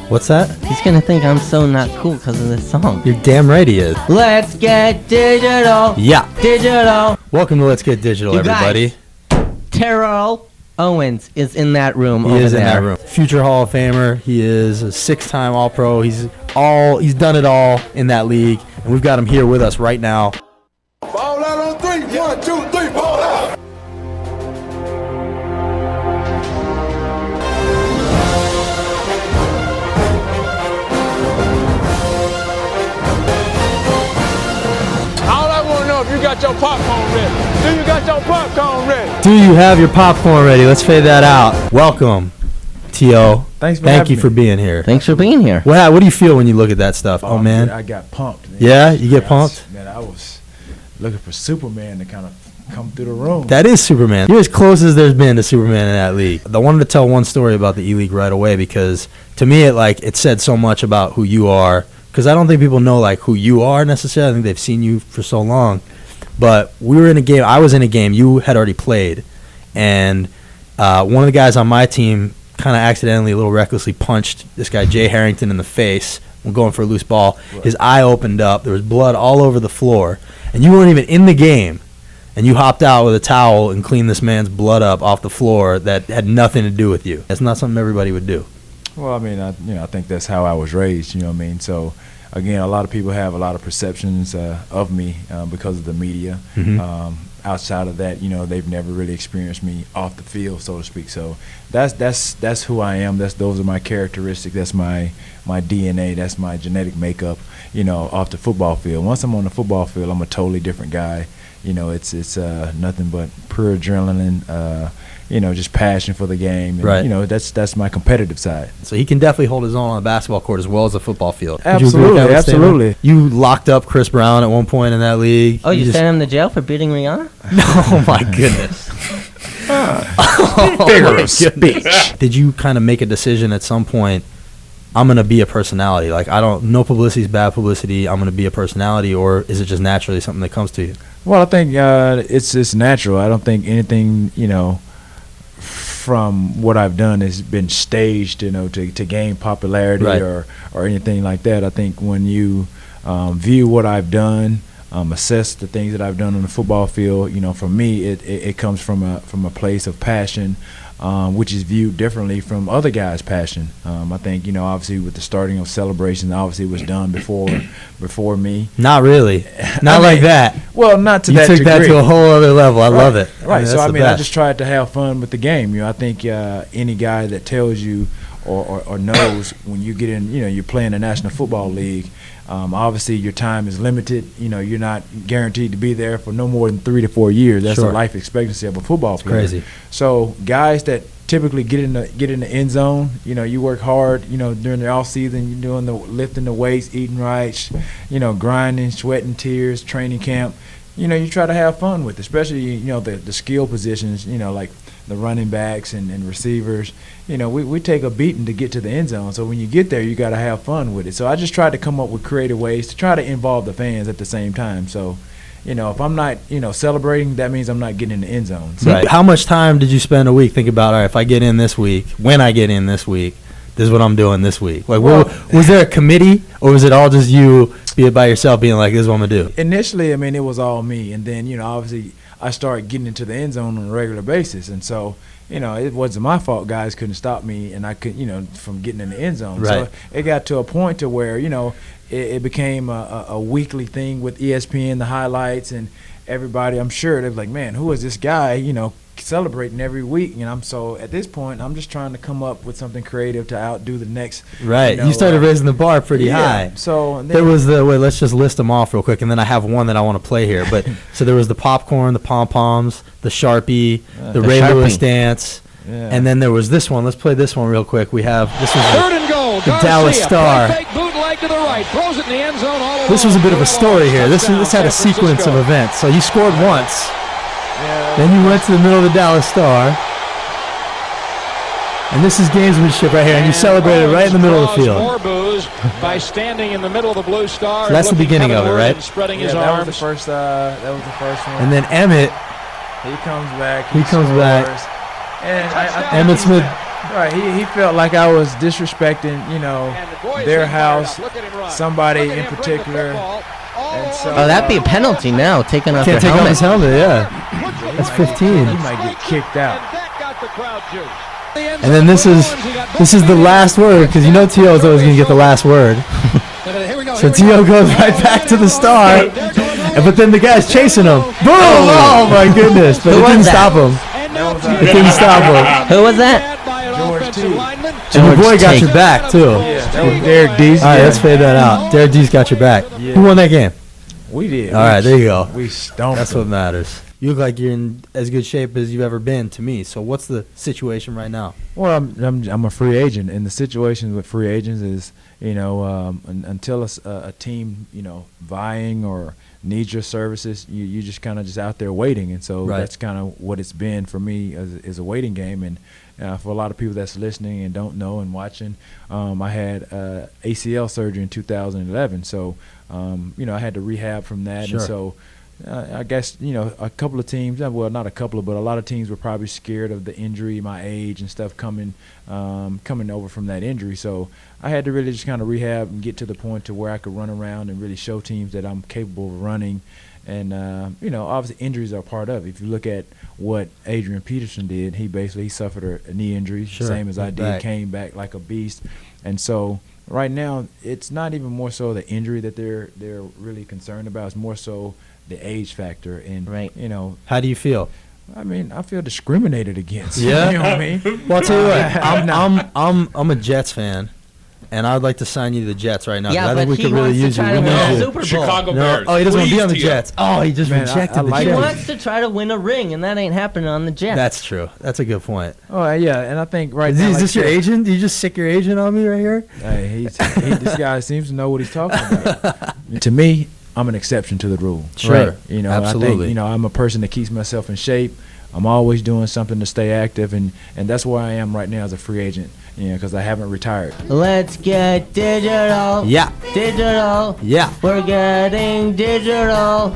What's that? He's gonna think I'm so not cool because of this song. You're damn right he is. Let's get digital. Yeah. Digital. Welcome to Let's Get Digital, You everybody. guys, Terrell Owens is in that room He over is in there. that room. Future Hall of Famer. He is a 6-time All-Pro. He's done it all in that league, and we've got him here with us right now. Ball out on 3. 1, 2, 3, ball out. All I want to know if you got your popcorn ready. Do you got your popcorn ready? Do you have your popcorn ready? Let's fade that out. Welcome, T.O. Thanks for Thank having you me. for being here. Thanks for being here. What do you feel when you look at that stuff? Oh, man. I got pumped. Man. Yeah? You get pumped? Man, I was looking for Superman to kind of come through the room. That is Superman. You're as close as there's been to Superman in that league. I wanted to tell one story about the E-League right away because to me it said so much about who you are, because I don't think people know who you are necessarily. I think they've seen you for so long. But we were in a game. I was in a game. You had already played. And one of the guys on my team kind of accidentally, a little recklessly punched this guy, Jay Harrington, in the face when going for a loose ball. Right. His eye opened up. There was blood all over the floor. And you weren't even in the game. And you hopped out with a towel and cleaned this man's blood up off the floor that had nothing to do with you. That's not something everybody would do. Well, I mean, I think that's how I was raised. You know what I mean? So, again, a lot of people have a lot of perceptions of me because of the media. Mm-hmm. Outside of that, they've never really experienced me off the field, so to speak. So that's who I am. Those are my characteristics. That's my DNA. That's my genetic makeup. Off the football field. Once I'm on the football field, I'm a totally different guy. It's nothing but pure adrenaline. Just passion for the game. And, right. That's my competitive side. So he can definitely hold his own on a basketball court as well as a football field. Absolutely, absolutely. You locked up Chris Brown at one point in that league. Oh, you sent him to jail for beating Rihanna? Oh my goodness. Figure of speech. Did you kind of make a decision at some point? I'm gonna be a personality. No publicity is bad publicity. I'm gonna be a personality, or is it just naturally something that comes to you? Well, I think it's natural. I don't think anything from what I've done has been staged, to gain popularity, right. or anything like that. I think when you view what I've done, assess the things that I've done on the football field, for me, it comes from a place of passion, which is viewed differently from other guys' passion. I think, obviously with the starting of celebrations, obviously it was done before me. Not really. Not like that. Well, not to that degree. You took that to a whole other level. I love it. Right. So, I just tried to have fun with the game. I think any guy that tells you or knows when you get in, you're playing the National Football League, obviously your time is limited. You're not guaranteed to be there for no more than 3 to 4 years. That's sure. the life expectancy of a football player. Crazy. So guys that typically get in the end zone, you work hard, during the off season, you're doing the lifting the weights, eating right, grinding, sweating, tears, training camp. You try to have fun with it, especially the skill positions, like the running backs and receivers. We take a beating to get to the end zone. So when you get there, you got to have fun with it. So I just tried to come up with creative ways to try to involve the fans at the same time. So, if I'm not, celebrating, that means I'm not getting in the end zone. So. Right. How much time did you spend a week thinking about, all right, if I get in this week, when I get in this week, this is what I'm doing this week? Was there a committee, or was it all just you be it by yourself being like, this is what I'm going to do? Initially, it was all me. And then, obviously, I started getting into the end zone on a regular basis. And so, it wasn't my fault. Guys couldn't stop me, and I could, from getting in the end zone. Right. So it got to a point to where, it became a weekly thing with ESPN, the highlights, and everybody. I'm sure they're like, man, who is this guy, celebrating every week? So at this point, I'm just trying to come up with something creative to outdo the next. Right. You started raising the bar pretty high. So there was let's just list them off real quick, and then I have one that I want to play here. But so there was the popcorn, the pom-poms, the Sharpie, the Ray Sharpie. Lewis dance, and then there was this one. Let's play this one real quick. This was the Dallas Star. To the right, throws it in the end zone all this was a bit of a story here. This had a sequence of events. So you scored once, then you went to the middle of the Dallas Star, and this is gamesmanship right here, and you celebrated right in the middle of the field. More booze by standing in the middle of the blue star. So that's the beginning of it, right? And spreading his that arms. was the first one. And then Emmett, he comes back. He comes back. And I Emmett Smith Right, he felt like I was disrespecting, their house, somebody in particular. And so, that'd be a penalty now, taking off Can't your take off his helmet. helmet, yeah. That's 15. He might get kicked out. And then this is the last word, because T.O. is always going to get the last word. So T.O. goes right back to the start, but then the guy's chasing him. Boom! Oh my goodness! But it didn't stop him. It didn't stop him. Who was that? George T. And your boy got your back too. Yeah, that was Derek Dees. All right, let's fade that out. Derek Dees got your back. Yeah. Who won that game? We did. All right, there you go. We stomped That's them. what matters. You look like you're in as good shape as you've ever been to me. So what's the situation right now? Well, I'm a free agent, and the situation with free agents is, until a team, vying or needs your services, you just kind of just out there waiting, and so Right. that's kind of what it's been for me is a waiting game. And for a lot of people that's listening and don't know and watching, I had ACL surgery in 2011, so I had to rehab from that, Sure. and so. I guess, a couple of teams, well, not a couple of, but a lot of teams were probably scared of the injury, my age and stuff coming over from that injury. So I had to really just kind of rehab and get to the point to where I could run around and really show teams that I'm capable of running. And, obviously injuries are part of it. If you look at what Adrian Peterson did, he suffered a knee injury, Sure. same as I did, Back. came back like a beast. And so right now it's not even more so the injury that they're really concerned about. It's more so the age factor, and Right. How do you feel? I mean, I feel discriminated against. Yeah? You know what I mean? Well, I'll tell you what. I'm a Jets fan, and I'd like to sign you to the Jets right now. 'cause Yeah, I think but we he could really wants to use you. try We to win need a you. Super Bowl. Chicago No, Bears. he doesn't want to be on the Please, T.O. Jets. Oh, he just Man, I rejected the like He it. Jets. wants to try to win a ring, and that ain't happening on the Jets. That's true. That's a good point. Oh yeah, and I think right Is now, this your agent? Did you just sick your agent on me right here? Hey, this guy seems to know what he's talking about. To me, I'm an exception to the rule. Sure. Absolutely. I think, I'm a person that keeps myself in shape. I'm always doing something to stay active, and that's where I am right now as a free agent. Because I haven't retired. Let's get digital. Yeah. Digital. Yeah. We're getting digital.